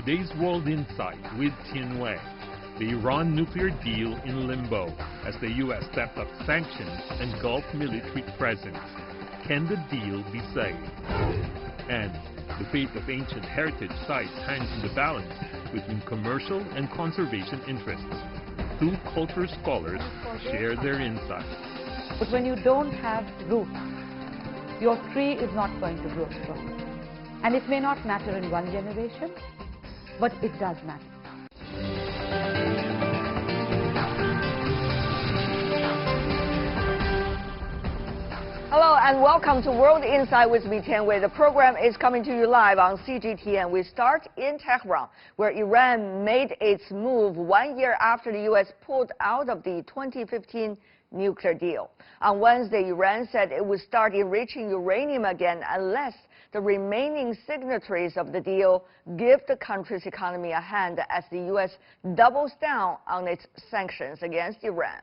Today's World Insight with Tianwei. The Iran nuclear deal in limbo as the U.S. stepped up sanctions and Gulf military presence. Can the deal be saved? And the fate of ancient heritage sites hangs in the balance between commercial and conservation interests. Two culture scholars share their insights. But when you don't have roots, your tree is not going to grow strong. And it may not matter in one generation, but it does matter. Hello and welcome to World Insight with me, Tianwei. The program is coming to you live on CGTN. We start in Tehran, where Iran made its move 1 year after the U.S. pulled out of the 2015 nuclear deal. On Wednesday, Iran said it would start enriching uranium again unless the remaining signatories of the deal give the country's economy a hand as the U.S. doubles down on its sanctions against Iran.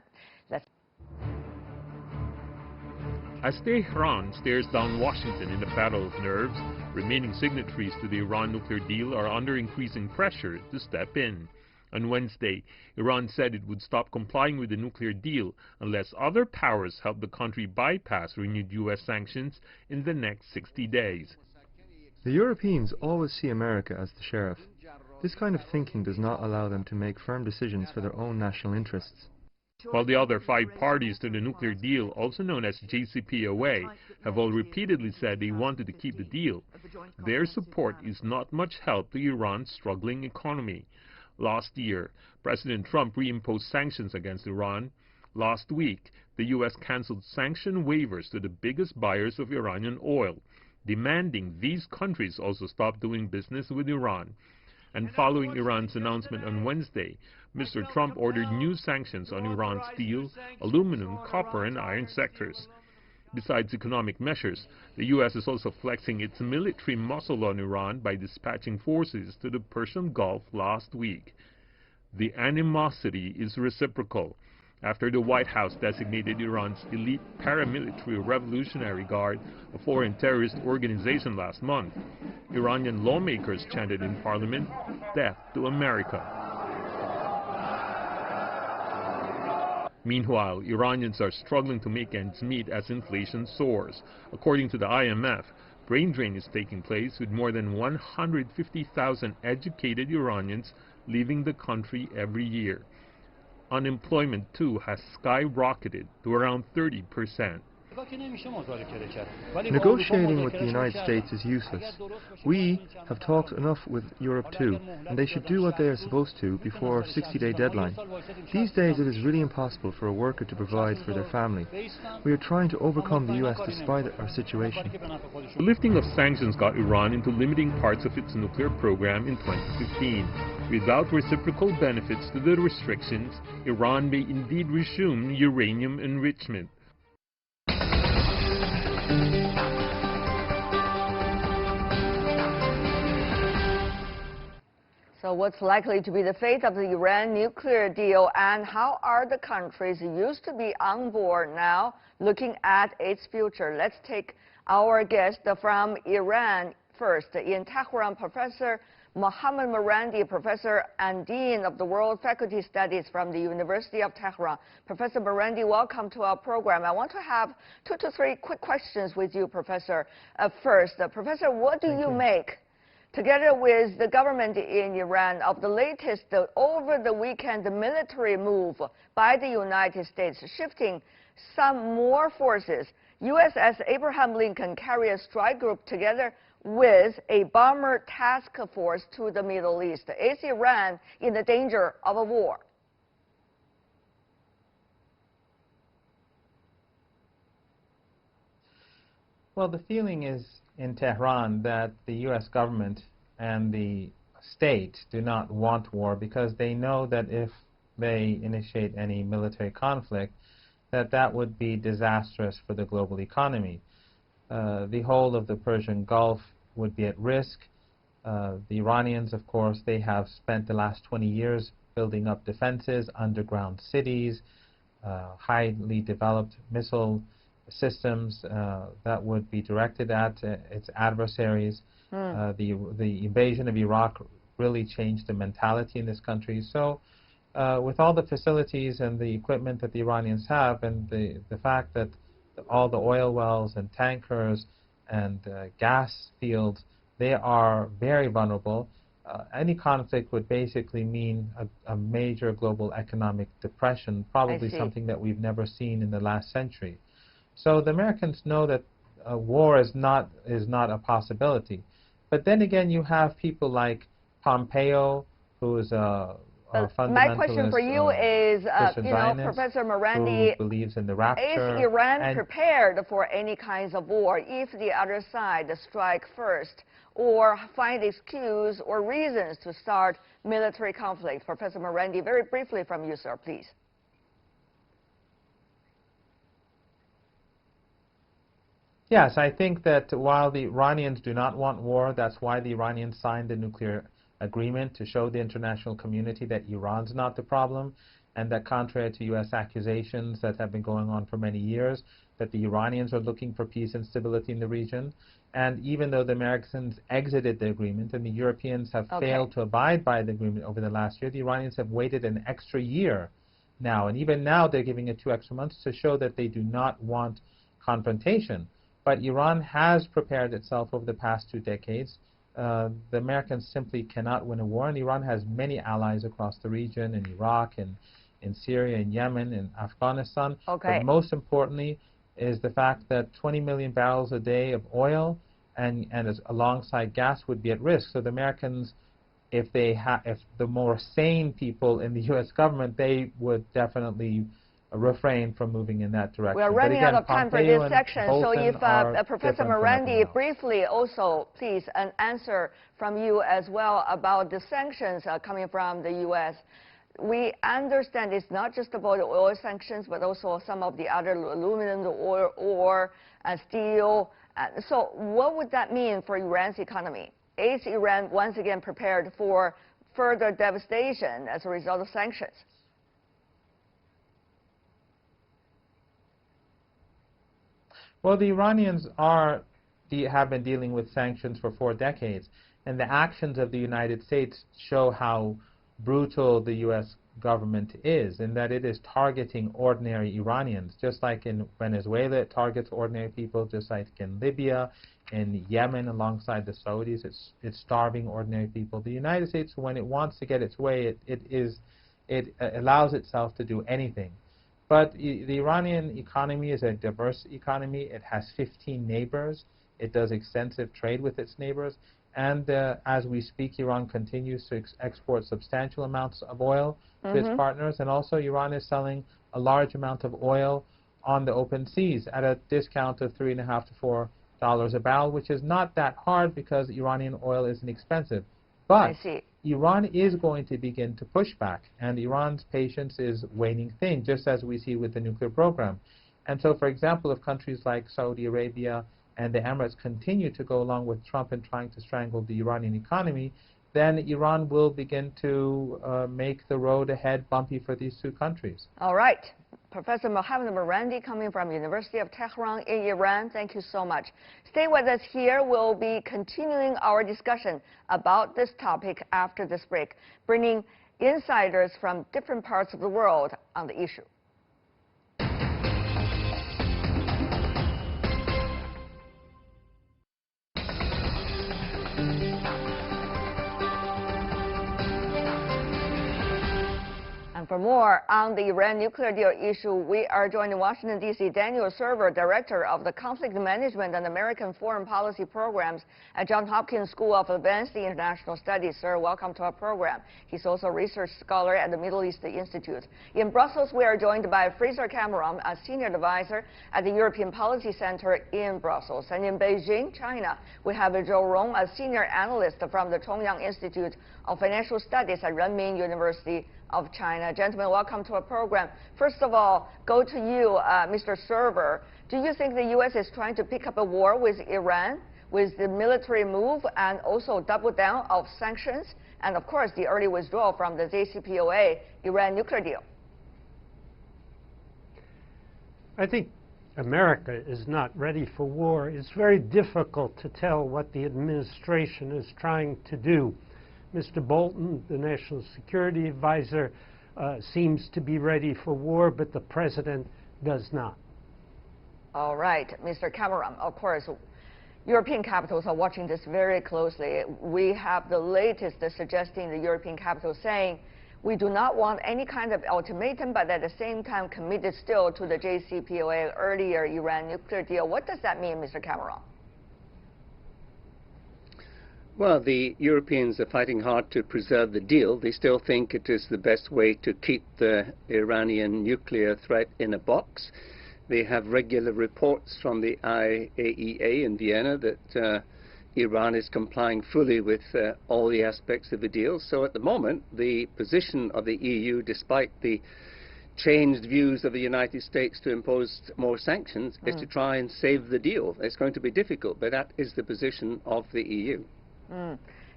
As Tehran stares down Washington in a battle of nerves, remaining signatories to the Iran nuclear deal are under increasing pressure to step in. On Wednesday, Iran said it would stop complying with the nuclear deal unless other powers help the country bypass renewed U.S. sanctions in the next 60 days. The Europeans always see America as the sheriff. This kind of thinking does not allow them to make firm decisions for their own national interests. While the other 5 parties to the nuclear deal, also known as JCPOA, have all repeatedly said they wanted to keep the deal, their support is not much help to Iran's struggling economy. Last year, President Trump reimposed sanctions against Iran. Last week, the U.S. canceled sanction waivers to the biggest buyers of Iranian oil, demanding these countries also stop doing business with Iran. And following Iran's announcement on Wednesday, Mr. Trump ordered new sanctions on Iran's steel, aluminum, copper, and iron sectors. Besides economic measures, the U.S. is also flexing its military muscle on Iran by dispatching forces to the Persian Gulf last week. The animosity is reciprocal after the White House designated Iran's elite paramilitary Revolutionary Guard a foreign terrorist organization last month. Iranian lawmakers chanted in parliament, "Death to America." Meanwhile, Iranians are struggling to make ends meet as inflation soars. According to the IMF, brain drain is taking place with more than 150,000 educated Iranians leaving the country every year. Unemployment, too, has skyrocketed to around 30%. Negotiating with the United States is useless. We have talked enough with Europe too, and they should do what they are supposed to before a 60-day deadline. These days it is really impossible for a worker to provide for their family. We are trying to overcome the US despite our situation. The lifting of sanctions got Iran into limiting parts of its nuclear program in 2015. Without reciprocal benefits to the restrictions, Iran may indeed resume uranium enrichment. So what's likely to be the fate of the Iran nuclear deal, and how are the countries used to be on board now looking at its future? Let's take our guest from Iran first. In Tehran, Professor Mohammad Marandi, Professor and Dean of the World Faculty Studies from the University of Tehran. Professor Marandi, welcome to our program. I want to have 2 to 3 quick questions with you, Professor. First, Professor, what do you make, together with the government in Iran, of the latest over the weekend military move by the United States, shifting some more forces? USS Abraham Lincoln carried a strike group together with a bomber task force to the Middle East. Is Iran in the danger of a war? Well, the feeling is in Tehran that the U.S. government and the state do not want war because they know that if they initiate any military conflict, that would be disastrous for the global economy. The whole of the Persian Gulf would be at risk. The Iranians, of course, they have spent the last 20 years building up defenses, underground cities, highly developed missile systems that would be directed at its adversaries. The invasion of Iraq really change the mentality in this country. So with all the facilities and the equipment that the Iranians have, and the fact that all the oil wells and tankers and gas fields, they are very vulnerable. Any conflict would basically mean a major global economic depression, probably something that we've never seen in the last century. So the Americans know that war is not a possibility. But then again, you have people like Pompeo, who is a fundamentalist. My question for you is, Professor Morandi, who believes in the rapture. Is Iran prepared for any kinds of war if the other side strike first, or find excuse or reasons to start military conflict? Professor Morandi, very briefly from you, sir, please. Yes, I think that while the Iranians do not want war, that's why the Iranians signed the nuclear agreement, to show the international community that Iran's not the problem, and that contrary to U.S. accusations that have been going on for many years, that the Iranians are looking for peace and stability in the region. And even though the Americans exited the agreement and the Europeans have failed to abide by the agreement over the last year, the Iranians have waited an extra year now. And even now they're giving it 2 extra months to show that they do not want confrontation. But Iran has prepared itself over the past 2 decades. The Americans simply cannot win a war, and Iran has many allies across the region, in Iraq, and in Syria, in Yemen, in Afghanistan. But most importantly is the fact that 20 million barrels a day of oil and alongside gas would be at risk. So the Americans, if the more sane people in the U.S. government, they would definitely refrain from moving in that direction. We're running out of time for this section, so if Professor Morandi, briefly also, please, an answer from you as well about the sanctions coming from the U.S. We understand it's not just about the oil sanctions, but also some of the other aluminum, ore, steel. So what would that mean for Iran's economy? Is Iran once again prepared for further devastation as a result of sanctions? Well, the Iranians have been dealing with sanctions for 4 decades, and the actions of the United States show how brutal the U.S. government is, in that it is targeting ordinary Iranians, just like in Venezuela it targets ordinary people, just like in Libya, in Yemen alongside the Saudis, it's starving ordinary people. The United States, when it wants to get its way, it allows itself to do anything. But the Iranian economy is a diverse economy. It has 15 neighbors. It does extensive trade with its neighbors. And as we speak, Iran continues to export substantial amounts of oil to its partners. And also, Iran is selling a large amount of oil on the open seas at a discount of $3.50 to $4 a barrel, which is not that hard because Iranian oil is inexpensive. But Iran is going to begin to push back, and Iran's patience is waning thin, just as we see with the nuclear program. And so, for example, if countries like Saudi Arabia and the Emirates continue to go along with Trump in trying to strangle the Iranian economy, then Iran will begin to make the road ahead bumpy for these 2 countries. All right. Professor Mohammad Morandi, coming from University of Tehran in Iran, thank you so much. Stay with us here. We'll be continuing our discussion about this topic after this break, bringing insiders from different parts of the world on the issue. And for more on the Iran nuclear deal issue, we are joined in Washington, D.C., Daniel Server, Director of the Conflict Management and American Foreign Policy Programs at Johns Hopkins School of Advanced International Studies. Sir, welcome to our program. He's also a research scholar at the Middle East Institute. In Brussels, we are joined by Fraser Cameron, a senior advisor at the European Policy Center in Brussels. And in Beijing, China, we have Zhou Rong, a senior analyst from the Chongyang Institute of Financial Studies at Renmin University of China. Gentlemen, welcome to our program. First of all, go to you, Mr. Server. Do you think the U.S. is trying to pick up a war with Iran with the military move and also double down of sanctions and, of course, the early withdrawal from the JCPOA Iran nuclear deal? I think America is not ready for war. It's very difficult to tell what the administration is trying to do. Mr. Bolton, the National Security Advisor, seems to be ready for war, but the President does not. All right, Mr. Cameron, of course, European capitals are watching this very closely. We have the latest suggesting the European capitals saying we do not want any kind of ultimatum, but at the same time committed still to the JCPOA earlier Iran nuclear deal. What does that mean, Mr. Cameron? Well, the Europeans are fighting hard to preserve the deal. They still think it is the best way to keep the Iranian nuclear threat in a box. They have regular reports from the IAEA in Vienna that Iran is complying fully with all the aspects of the deal. So at the moment, the position of the EU, despite the changed views of the United States to impose more sanctions, is to try and save the deal. It's going to be difficult, but that is the position of the EU.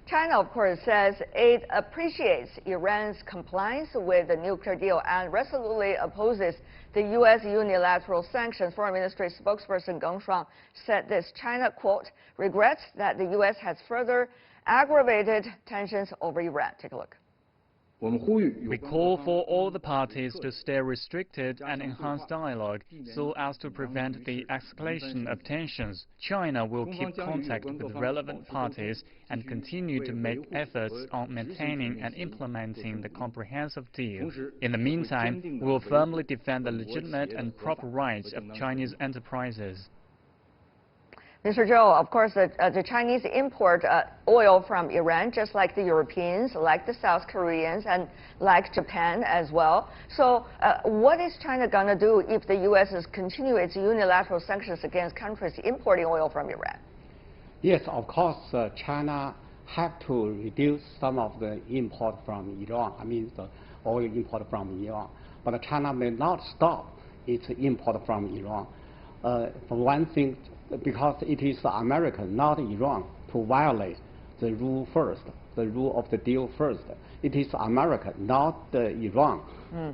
China, of course, says it appreciates Iran's compliance with the nuclear deal and resolutely opposes the U.S. unilateral sanctions. Foreign Ministry spokesperson Geng Shuang said this: China, quote, regrets that the U.S. has further aggravated tensions over Iran. Take a look. We call for all the parties to stay restricted and enhance dialogue so as to prevent the escalation of tensions. China will keep contact with relevant parties and continue to make efforts on maintaining and implementing the comprehensive deal. In the meantime, we will firmly defend the legitimate and proper rights of Chinese enterprises. Mr. Zhou, of course, the Chinese import oil from Iran, just like the Europeans, like the South Koreans, and like Japan as well. So what is China going to do if the U.S. continue its unilateral sanctions against countries importing oil from Iran? Yes, of course, China have to reduce some of the import from Iran, I mean the oil import from Iran. But China may not stop its import from Iran. For one thing, because it is America, not Iran, to violate the rule first, the rule of the deal first. It is America, not Iran,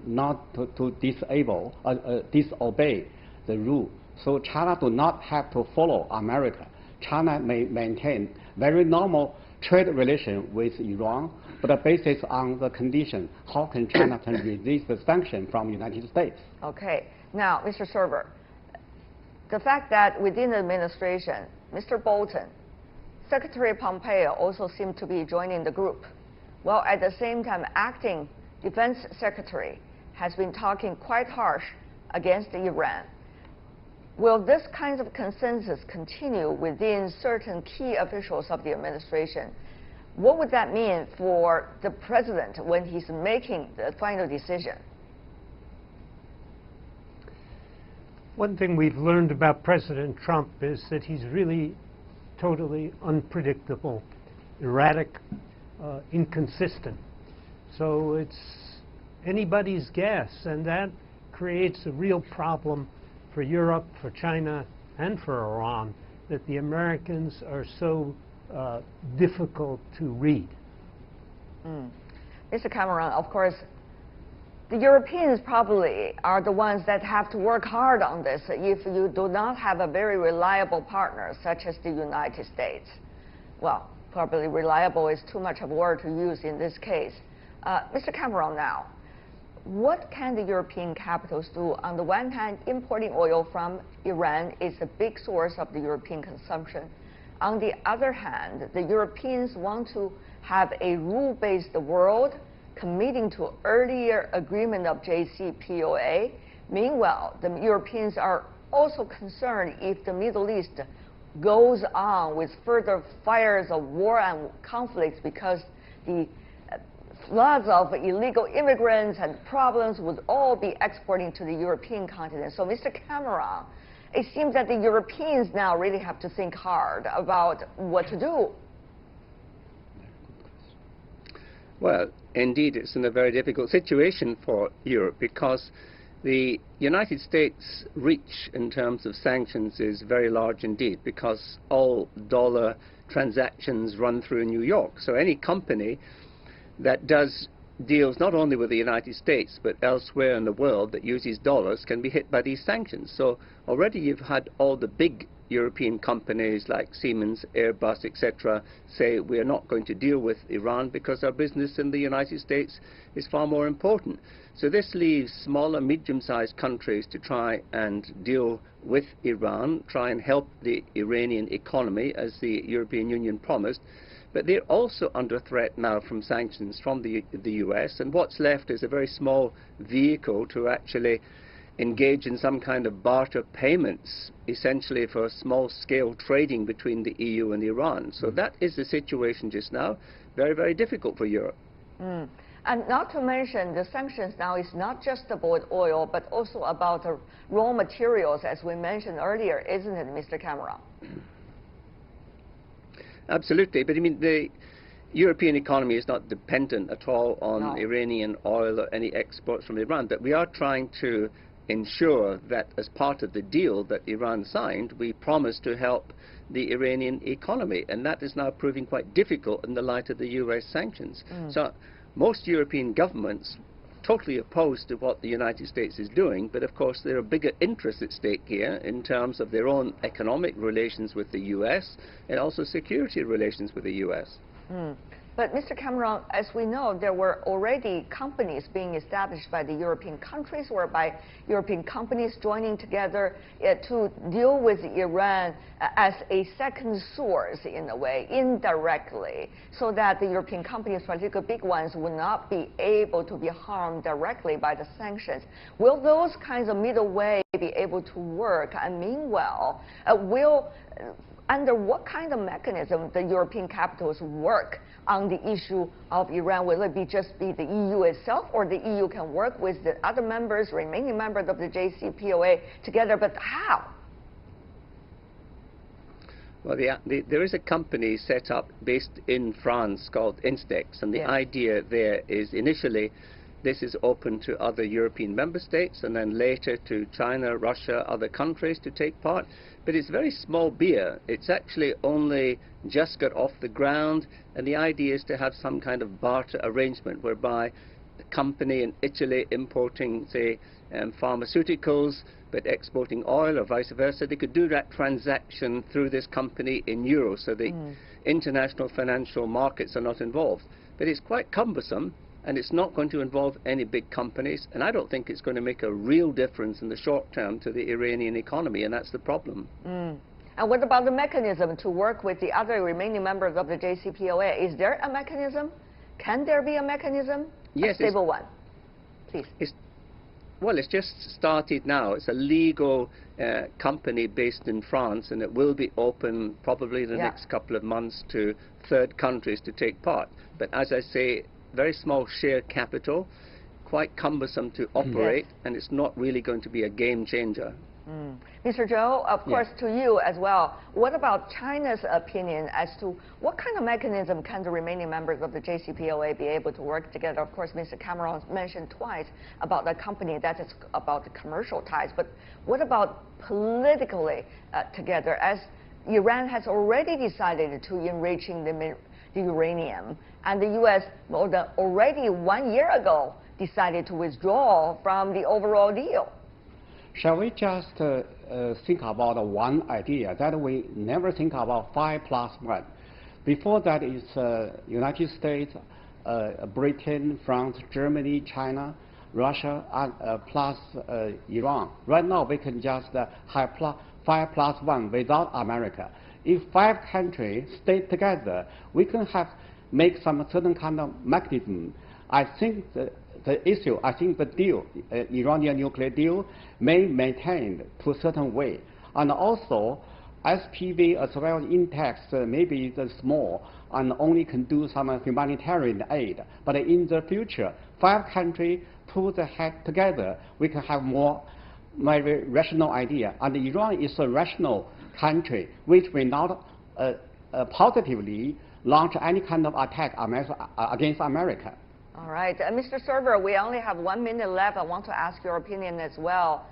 not to disobey the rule. So China do not have to follow America. China may maintain very normal trade relation with Iran, but based on the condition, how can China can resist the sanction from the United States? Okay. Now, Mr. Server, the fact that within the administration, Mr. Bolton, Secretary Pompeo also seem to be joining the group, while at the same time acting Defense Secretary has been talking quite harsh against Iran. Will this kind of consensus continue within certain key officials of the administration? What would that mean for the president when he's making the final decision? One thing we've learned about President Trump is that he's really totally unpredictable, erratic, inconsistent. So it's anybody's guess, and that creates a real problem for Europe, for China, and for Iran, that the Americans are so difficult to read. Mr. Cameron, of course, the Europeans probably are the ones that have to work hard on this if you do not have a very reliable partner, such as the United States. Well, probably reliable is too much of a word to use in this case. Mr. Cameron, now, what can the European capitals do? On the one hand, importing oil from Iran is a big source of the European consumption. On the other hand, the Europeans want to have a rule-based world, committing to earlier agreement of JCPOA. Meanwhile, the Europeans are also concerned if the Middle East goes on with further fires of war and conflicts, because the floods of illegal immigrants and problems would all be exporting to the European continent. So, Mr. Cameron, it seems that the Europeans now really have to think hard about what to do. Well, indeed, it's in a very difficult situation for Europe, because the United States' reach in terms of sanctions is very large indeed, because all dollar transactions run through New York. So any company that does deals not only with the United States but elsewhere in the world that uses dollars can be hit by these sanctions. So already you've had all the big European companies like Siemens, Airbus, etc., say we are not going to deal with Iran because our business in the United States is far more important. So this leaves smaller, medium-sized countries to try and deal with Iran, try and help the Iranian economy as the European Union promised. But they're also under threat now from sanctions from the US, and what's left is a very small vehicle to actually engage in some kind of barter payments, essentially for small-scale trading between the EU and Iran. So that is the situation just now. Very, very difficult for Europe. And not to mention, the sanctions now is not just about oil, but also about raw materials, as we mentioned earlier, isn't it, Mr. Cameron? Absolutely, but I mean, the European economy is not dependent at all on Iranian oil or any exports from Iran, but we are trying to ensure that as part of the deal that Iran signed, we promised to help the Iranian economy, and that is now proving quite difficult in the light of the US sanctions. So most European governments totally opposed to what the United States is doing, but of course there are bigger interests at stake here in terms of their own economic relations with the US and also security relations with the US. But Mr. Cameron, as we know, there were already companies being established by the European countries, whereby European companies joining together to deal with Iran as a second source, in a way, indirectly, so that the European companies, particularly big ones, would not be able to be harmed directly by the sanctions. Will those kinds of middle way be able to work? And meanwhile, under what kind of mechanism the European capitals work on the issue of Iran? Will it just be the EU itself, or the EU can work with the other members, remaining members of the JCPOA together, but how? Well, there is a company set up based in France called Instex, and the idea there is initially this is open to other European member states and then later to China, Russia, other countries to take part. But it's very small beer. It's actually only just got off the ground, and the idea is to have some kind of barter arrangement whereby a company in Italy importing, say, pharmaceuticals but exporting oil or vice versa, they could do that transaction through this company in euros, so the international financial markets are not involved. But it's quite cumbersome, and it's not going to involve any big companies, and I don't think it's going to make a real difference in the short term to the Iranian economy, and that's the problem. And what about the mechanism to work with the other remaining members of the JCPOA? Is there a mechanism? Can there be a mechanism? Yes, a stable one, please. Well, it's just started now. It's a legal company based in France, and it will be open probably in the next couple of months to third countries to take part. But as I say, very small share capital, quite cumbersome to operate, and it's not really going to be a game changer. Mr. Zhou, of course, to you as well, what about China's opinion as to what kind of mechanism can the remaining members of the JCPOA be able to work together? Of course, Mr. Cameron mentioned twice about the company that is about the commercial ties, but what about politically together, as Iran has already decided to enriching the uranium, and the U.S. already 1 year ago decided to withdraw from the overall deal? Shall we just think about one idea that we never think about 5+1? Before that is United States, Britain, France, Germany, China, Russia, plus Iran. Right now we can just have 5+1 without America. If 5 countries stay together, we can make some certain kind of mechanism. I think the deal, Iranian nuclear deal, may maintain to a certain way. And also, SPV as well as Intex maybe the small and only can do some humanitarian aid. But in the future, 5 countries put their head together, we can have more very rational idea. And Iran is a rational country which will not positively launch any kind of attack against America. All right. Mr. Server, we only have 1 minute left. I want to ask your opinion as well.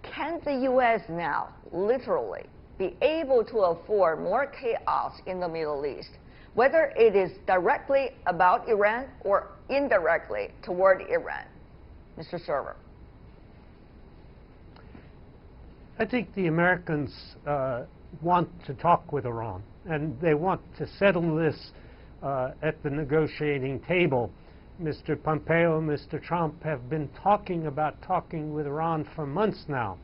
Can the U.S. now, literally, be able to afford more chaos in the Middle East, whether it is directly about Iran or indirectly toward Iran? Mr. Server. I think the Americans want to talk with Iran, and they want to settle this at the negotiating table. Mr. Pompeo and Mr. Trump have been talking about talking with Iran for months now.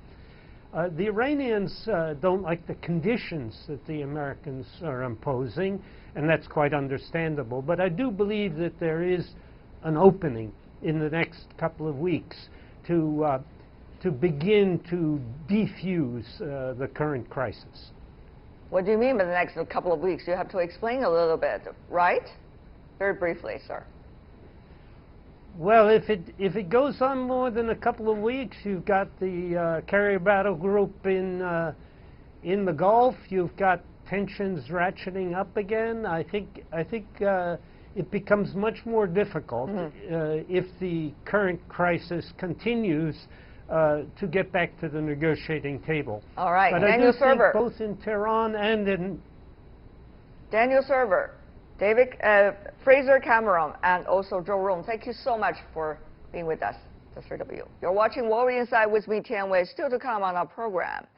The Iranians don't like the conditions that the Americans are imposing, and that's quite understandable. But I do believe that there is an opening in the next couple of weeks to begin to defuse the current crisis. What do you mean by the next couple of weeks? You have to explain a little bit, right? Very briefly, sir. Well, if it goes on more than a couple of weeks, you've got the carrier battle group in the Gulf. You've got tensions ratcheting up again. I think it becomes much more difficult if the current crisis continues to get back to the negotiating table. All right, but Daniel I do think Server. both in Tehran and in Daniel Server, David Fraser Cameron, and also Joe Rome, thank you so much for being with us, the 3W. You're watching War Inside with me, Tian Wei. Still to come on our program.